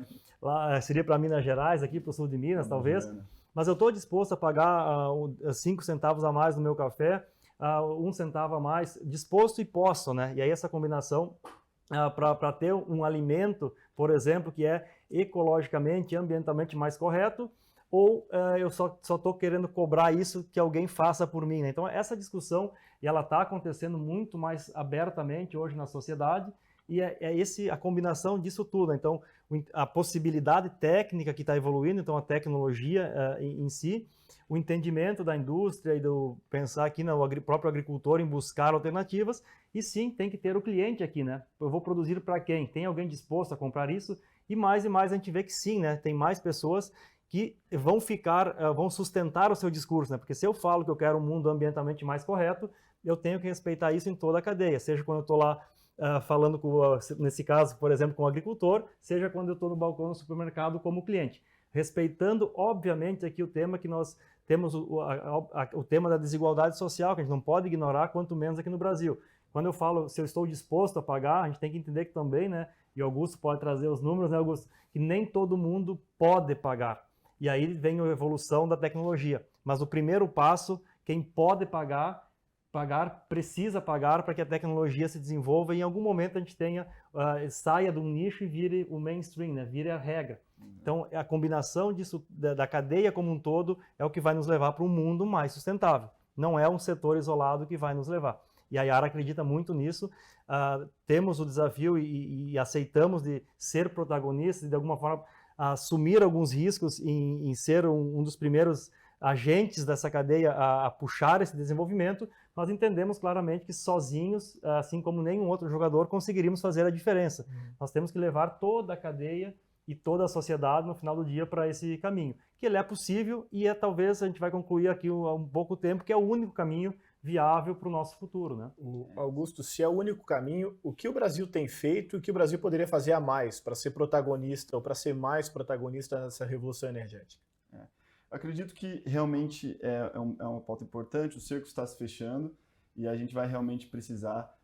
para Minas Gerais, aqui para o sul de Minas, talvez, mas eu estou disposto a pagar 5 centavos a mais no meu café, 1 centavo a mais, disposto e posso, né? E aí essa combinação para ter um alimento, por exemplo, que é ecologicamente, ambientalmente mais correto, ou eu só estou querendo cobrar isso que alguém faça por mim, né? Então essa discussão, e ela está acontecendo muito mais abertamente hoje na sociedade, e a combinação disso tudo. Então a possibilidade técnica que está evoluindo, então a tecnologia em si, o entendimento da indústria e do pensar aqui no próprio agricultor em buscar alternativas, e sim, tem que ter o cliente aqui, né? Eu vou produzir para quem? Tem alguém disposto a comprar isso? E mais a gente vê que sim, né? Tem mais pessoas que vão sustentar o seu discurso, né? Porque se eu falo que eu quero um mundo ambientalmente mais correto, eu tenho que respeitar isso em toda a cadeia, seja quando eu estou lá falando, nesse caso, por exemplo, com o agricultor, seja quando eu estou no balcão do supermercado como cliente. Respeitando, obviamente, aqui o tema que nós temos, o tema da desigualdade social, que a gente não pode ignorar, quanto menos aqui no Brasil. Quando eu falo, se eu estou disposto a pagar, a gente tem que entender que também, né, e Augusto pode trazer os números, né, Augusto, que nem todo mundo pode pagar. E aí vem a evolução da tecnologia. Mas o primeiro passo, quem pode pagar, precisa pagar para que a tecnologia se desenvolva e em algum momento a gente saia de um nicho e vire o mainstream, né? Vire a regra. Então, a combinação disso, da cadeia como um todo, é o que vai nos levar para um mundo mais sustentável. Não é um setor isolado que vai nos levar. e a Yara acredita muito nisso. Temos o desafio e aceitamos de ser protagonistas e, de alguma forma, assumir alguns riscos em ser um dos primeiros agentes dessa cadeia a puxar esse desenvolvimento. Nós entendemos claramente que sozinhos, assim como nenhum outro jogador, conseguiríamos fazer a diferença. Nós temos que levar toda a cadeia e toda a sociedade no final do dia para esse caminho, que ele é possível e talvez a gente vai concluir aqui há um pouco tempo que é o único caminho viável para o nosso futuro, né? Augusto, se é o único caminho, o que o Brasil tem feito e o que o Brasil poderia fazer a mais para ser protagonista ou para ser mais protagonista nessa revolução energética? Acredito que realmente é uma pauta importante, o cerco está se fechando e a gente vai realmente precisar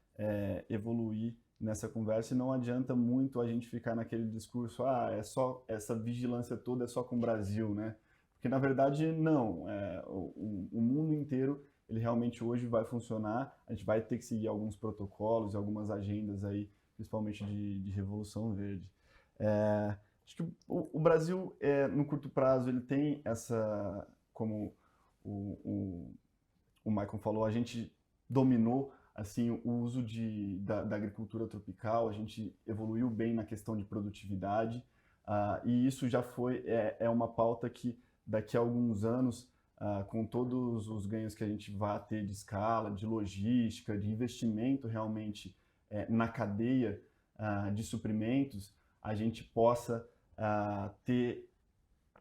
evoluir nessa conversa e não adianta muito a gente ficar naquele discurso, é só essa vigilância toda é só com o Brasil, né? Porque na verdade não, o mundo inteiro ele realmente hoje vai funcionar, a gente vai ter que seguir alguns protocolos e algumas agendas aí, principalmente de Revolução Verde. Acho que o Brasil, no curto prazo, ele tem essa, como o Maicon falou, a gente dominou assim, o uso da agricultura tropical, a gente evoluiu bem na questão de produtividade, e isso já é uma pauta que daqui a alguns anos, com todos os ganhos que a gente vai ter de escala, de logística, de investimento realmente na cadeia de suprimentos, a gente possa ter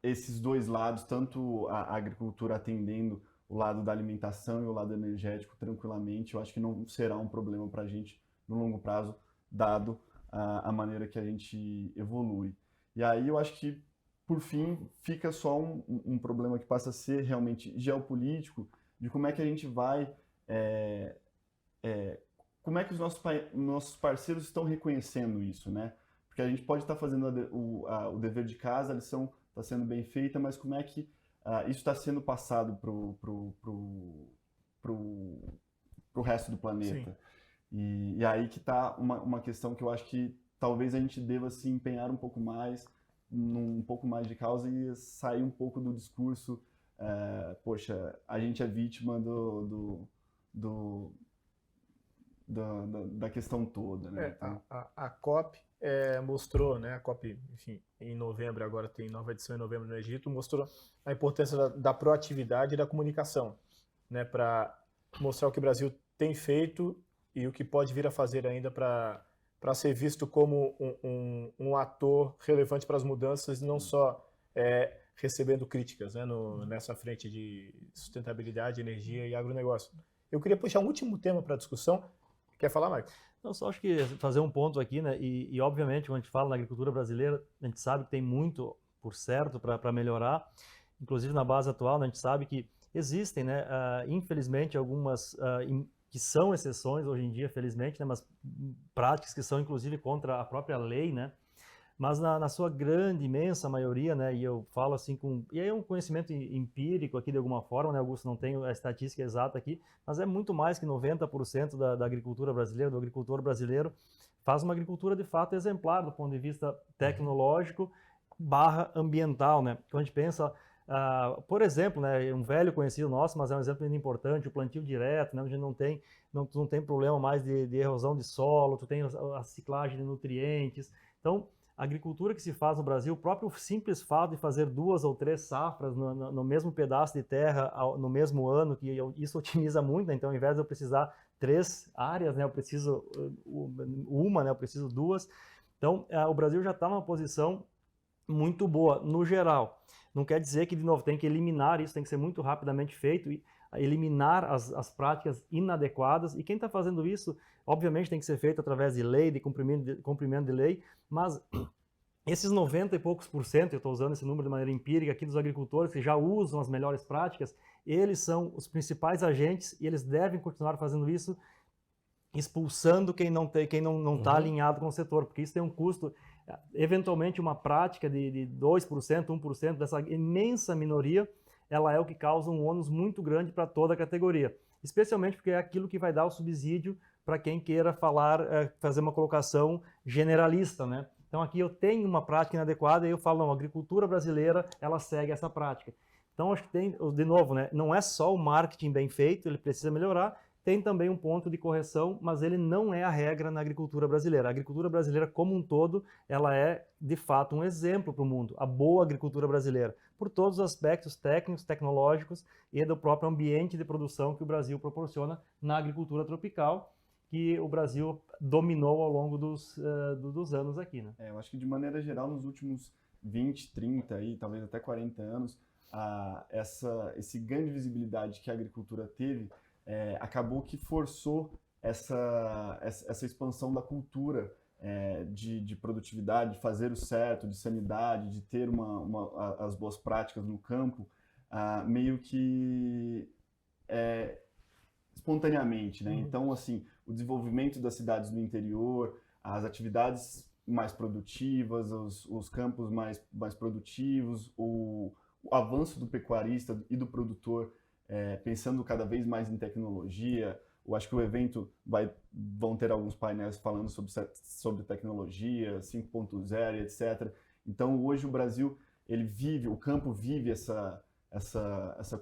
esses dois lados, tanto a agricultura atendendo o lado da alimentação e o lado energético tranquilamente. Eu acho que não será um problema para a gente no longo prazo, dado a maneira que a gente evolui. E aí eu acho que, por fim, fica só um problema que passa a ser realmente geopolítico, de como é que a gente vai... como é que os nossos parceiros estão reconhecendo isso, né? Porque a gente pode estar fazendo o dever de casa, a lição está sendo bem feita, mas como é que isso está sendo passado pro resto do planeta? E aí que está uma questão que eu acho que talvez a gente deva se empenhar um pouco mais, um pouco mais de causa e sair um pouco do discurso, poxa, a gente é vítima da questão toda, né? A COP mostrou, né, a COP, enfim, em novembro, agora tem nova edição em novembro no Egito, mostrou a importância da proatividade e da comunicação, né, para mostrar o que o Brasil tem feito e o que pode vir a fazer ainda para ser visto como um ator relevante para as mudanças, não só recebendo críticas, né, nessa frente de sustentabilidade, energia e agronegócio. Eu queria puxar um último tema para a discussão. Quer falar, Maicon? Não, só acho que fazer um ponto aqui, né? E obviamente, quando a gente fala na agricultura brasileira, a gente sabe que tem muito por certo para melhorar. Inclusive na base atual, né, a gente sabe que existem, né? Infelizmente, algumas que são exceções hoje em dia, felizmente, né? Mas práticas que são inclusive contra a própria lei, né? Mas na sua grande, imensa maioria, né, e eu falo assim e aí é um conhecimento empírico aqui de alguma forma, né, Augusto, não tenho a estatística exata aqui, mas é muito mais que 90% da agricultura brasileira, do agricultor brasileiro, faz uma agricultura de fato exemplar do ponto de vista tecnológico / ambiental, né? Quando a gente pensa, por exemplo, né, um velho conhecido nosso, mas é um exemplo ainda importante, o plantio direto, né, onde não tem problema mais de erosão de solo, tu tem a ciclagem de nutrientes, então a agricultura que se faz no Brasil, o próprio simples fato de fazer 2 ou 3 safras no mesmo pedaço de terra no mesmo ano, que isso otimiza muito, né? Então ao invés de eu precisar 3 áreas, né, eu preciso uma, né, eu preciso 2. Então o Brasil já está numa posição muito boa, no geral. Não quer dizer que, de novo, tem que eliminar isso, tem que ser muito rapidamente feito e eliminar as práticas inadequadas. E quem está fazendo isso, obviamente, tem que ser feito através de lei, de cumprimento de lei, mas esses 90 e poucos %, eu estou usando esse número de maneira empírica aqui, dos agricultores que já usam as melhores práticas, eles são os principais agentes e eles devem continuar fazendo isso, expulsando quem não está alinhado com o setor, porque isso tem um custo. Eventualmente, uma prática de 2%, 1% dessa imensa minoria, ela é o que causa um ônus muito grande para toda a categoria, especialmente porque é aquilo que vai dar o subsídio para quem queira fazer uma colocação generalista, né? Então aqui eu tenho uma prática inadequada e eu falo, não, a agricultura brasileira, ela segue essa prática. Então acho que tem, de novo, né, não é só o marketing bem feito, ele precisa melhorar, tem também um ponto de correção, mas ele não é a regra na agricultura brasileira. A agricultura brasileira como um todo, ela é de fato um exemplo para o mundo, a boa agricultura brasileira, por todos os aspectos técnicos, tecnológicos e do próprio ambiente de produção que o Brasil proporciona na agricultura tropical, que o Brasil dominou ao longo dos anos aqui, né? Eu acho que de maneira geral, nos últimos 20, 30 e talvez até 40 anos, esse ganho de visibilidade que a agricultura teve acabou que forçou essa expansão da cultura de produtividade, de fazer o certo, de sanidade, de ter as boas práticas no campo, meio que espontaneamente, né? Então, assim, o desenvolvimento das cidades no interior, as atividades mais produtivas, os campos mais produtivos, o avanço do pecuarista e do produtor, pensando cada vez mais em tecnologia. Eu acho que o evento vão ter alguns painéis falando sobre tecnologia, 5.0, etc. Então, hoje o Brasil, o campo vive essa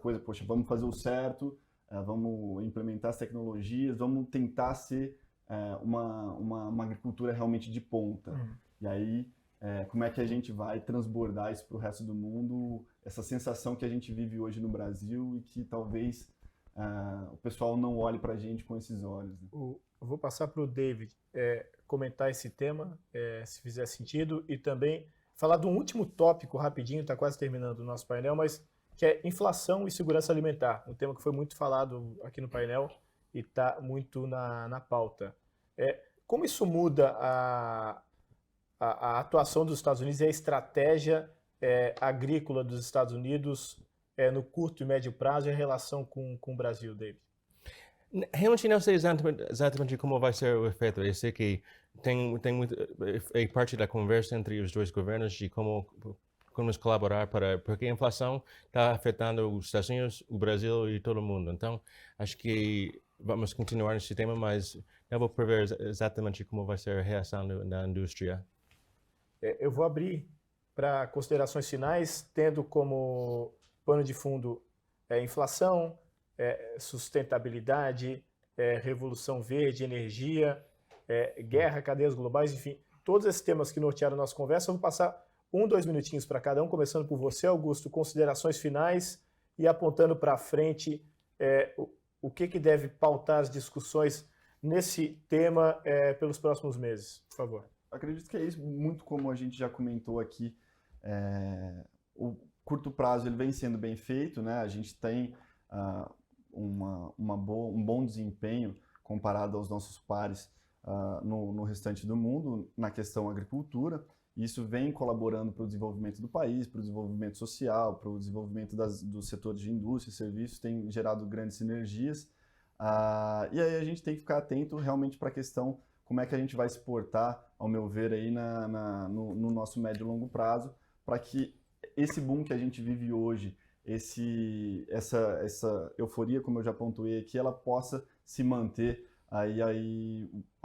coisa, poxa, vamos fazer o certo, vamos implementar as tecnologias, vamos tentar ser uma agricultura realmente de ponta. E aí, como é que a gente vai transbordar isso para o resto do mundo, essa sensação que a gente vive hoje no Brasil e que talvez o pessoal não olhe para a gente com esses olhos. Né? Eu vou passar para o David comentar esse tema, se fizer sentido, e também falar de um último tópico rapidinho, está quase terminando o nosso painel, mas que é inflação e segurança alimentar, um tema que foi muito falado aqui no painel e está muito na pauta. Como isso muda a atuação dos Estados Unidos e a estratégia agrícola dos Estados Unidos no curto e médio prazo e a relação com o Brasil, David? Realmente não sei exatamente como vai ser o efeito. Eu sei que tem muito parte da conversa entre os dois governos de como colaborar porque a inflação está afetando os Estados Unidos, o Brasil e todo mundo. Então, acho que vamos continuar nesse tema, mas não vou prever exatamente como vai ser a reação da indústria. Eu vou abrir para considerações finais, tendo como pano de fundo inflação, sustentabilidade, revolução verde, energia, guerra, cadeias globais, enfim, todos esses temas que nortearam a nossa conversa. Eu vou passar 2 minutinhos para cada um, começando por você, Augusto, considerações finais e apontando para frente o que deve pautar as discussões nesse tema pelos próximos meses, por favor. Acredito que é isso, muito como a gente já comentou aqui, o curto prazo ele vem sendo bem feito, né? A gente tem um bom desempenho comparado aos nossos pares no restante do mundo na questão agricultura. Isso vem colaborando para o desenvolvimento do país, para o desenvolvimento social, para o desenvolvimento dos setores de indústria e serviços, tem gerado grandes sinergias. E aí a gente tem que ficar atento realmente para a questão como é que a gente vai se portar, ao meu ver, aí no nosso médio e longo prazo, para que esse boom que a gente vive hoje, essa euforia, como eu já pontuei aqui, ela possa se manter aí a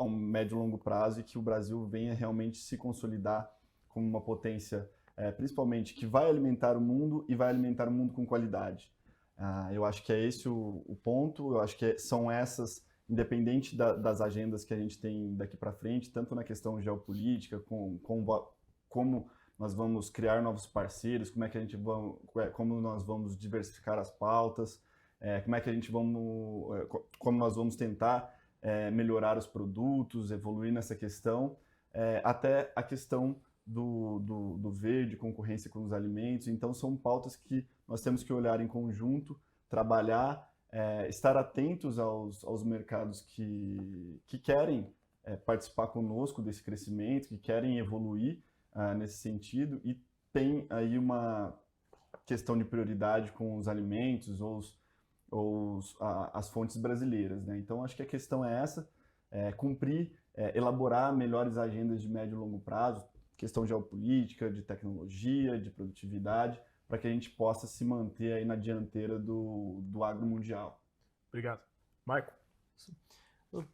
um médio e longo prazo e que o Brasil venha realmente se consolidar como uma potência, principalmente que vai alimentar o mundo e vai alimentar o mundo com qualidade. Eu acho que é esse o ponto, eu acho que são essas, independente das agendas que a gente tem daqui para frente, tanto na questão geopolítica, como nós vamos criar novos parceiros, como nós vamos diversificar as pautas, como nós vamos tentar melhorar os produtos, evoluir nessa questão, até a questão do verde, concorrência com os alimentos. Então, são pautas que nós temos que olhar em conjunto, trabalhar, estar atentos aos mercados que querem participar conosco desse crescimento, que querem evoluir nesse sentido, e tem aí uma questão de prioridade com os alimentos ou as fontes brasileiras, né? Então, acho que a questão é essa, cumprir, elaborar melhores agendas de médio e longo prazo, questão geopolítica, de tecnologia, de produtividade, para que a gente possa se manter aí na dianteira do agro mundial. Obrigado. Marco?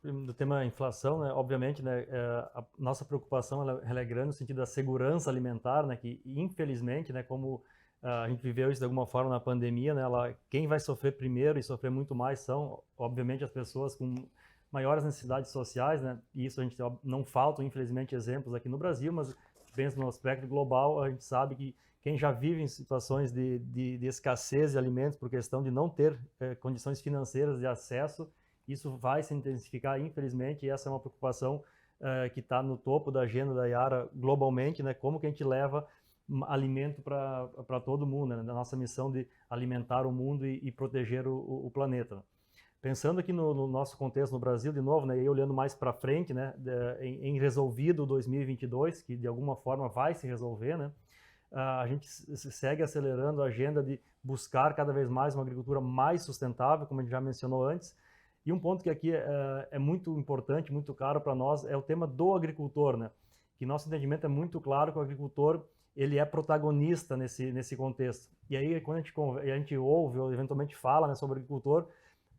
Do tema inflação, né, obviamente, né, a nossa preocupação ela é grande no sentido da segurança alimentar, né, que infelizmente, né, como A gente viveu isso de alguma forma na pandemia, né? Quem vai sofrer primeiro e sofrer muito mais são, obviamente, as pessoas com maiores necessidades sociais, né? E isso a gente não faltam, infelizmente, exemplos aqui no Brasil, mas pensa no aspecto global, a gente sabe que quem já vive em situações de escassez de alimentos por questão de não ter condições financeiras de acesso, isso vai se intensificar, infelizmente, e essa é uma preocupação que está no topo da agenda da Yara globalmente, né? Como que a gente leva alimento para todo mundo, né? Na nossa missão de alimentar o mundo e proteger o planeta. Pensando aqui no nosso contexto no Brasil, de novo, né, e olhando mais para frente, né, em resolvido 2022, que de alguma forma vai se resolver, né, a gente segue acelerando a agenda de buscar cada vez mais uma agricultura mais sustentável, como a gente já mencionou antes. E um ponto que aqui é muito importante, muito caro para nós, é o tema do agricultor, né, que nosso entendimento é muito claro que o agricultor ele é protagonista nesse contexto. E aí, quando a gente ouve ou eventualmente fala, né, sobre o agricultor,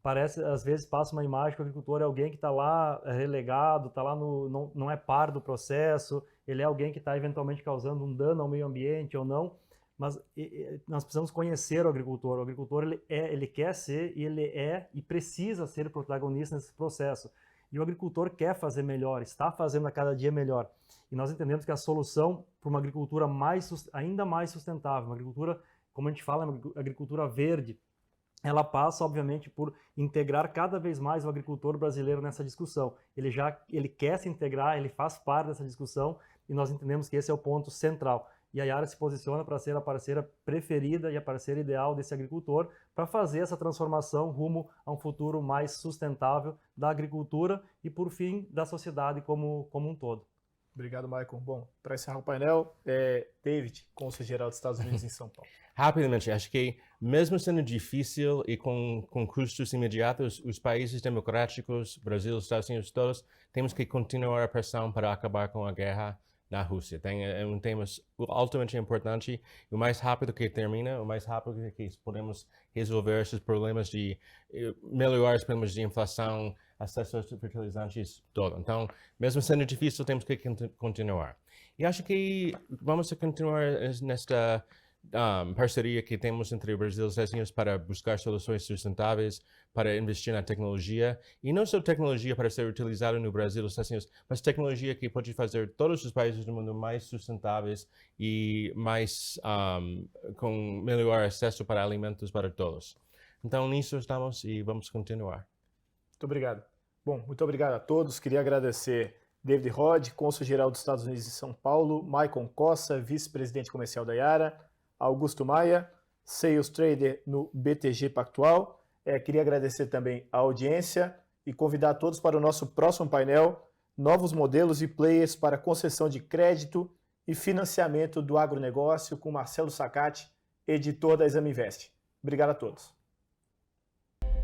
parece, às vezes, passa uma imagem que o agricultor é alguém que está lá relegado, está lá não é par do processo, ele é alguém que está eventualmente causando um dano ao meio ambiente ou não, mas nós precisamos conhecer o agricultor. O agricultor ele quer ser e ele é e precisa ser protagonista nesse processo. E o agricultor quer fazer melhor, está fazendo a cada dia melhor. E nós entendemos que a solução para uma agricultura ainda mais sustentável, uma agricultura, como a gente fala, uma agricultura verde, ela passa, obviamente, por integrar cada vez mais o agricultor brasileiro nessa discussão. Ele quer se integrar, ele faz parte dessa discussão e nós entendemos que esse é o ponto central. E a Yara se posiciona para ser a parceira preferida e a parceira ideal desse agricultor para fazer essa transformação rumo a um futuro mais sustentável da agricultura e, por fim, da sociedade como um todo. Obrigado, Michael. Bom, para encerrar o painel, David, Cônsul-Geral dos Estados Unidos em São Paulo. Rapidamente, acho que mesmo sendo difícil e com custos imediatos, os países democráticos, Brasil, Estados Unidos, todos, temos que continuar a pressão para acabar com a guerra na Rússia. É um tema altamente importante. O mais rápido que termina, o mais rápido que podemos resolver esses problemas melhorar os problemas de inflação, acesso aos fertilizantes, todo. Então, mesmo sendo difícil, temos que continuar. E acho que vamos continuar nesta parceria que temos entre o Brasil e os Estados Unidos para buscar soluções sustentáveis, para investir na tecnologia, e não só tecnologia para ser utilizada no Brasil e nos Estados Unidos, mas tecnologia que pode fazer todos os países do mundo mais sustentáveis e mais com melhor acesso para alimentos para todos. Então, nisso estamos e vamos continuar. Muito obrigado. Bom, muito obrigado a todos. Queria agradecer David Rod, Cônsul-Geral dos Estados Unidos em São Paulo, Maicon Costa, Vice-Presidente Comercial da Yara, Augusto Maia, Sales Trader no BTG Pactual. Queria agradecer também a audiência e convidar todos para o nosso próximo painel, novos modelos e players para concessão de crédito e financiamento do agronegócio, com Marcelo Sacati, editor da Exame Invest. Obrigado a todos.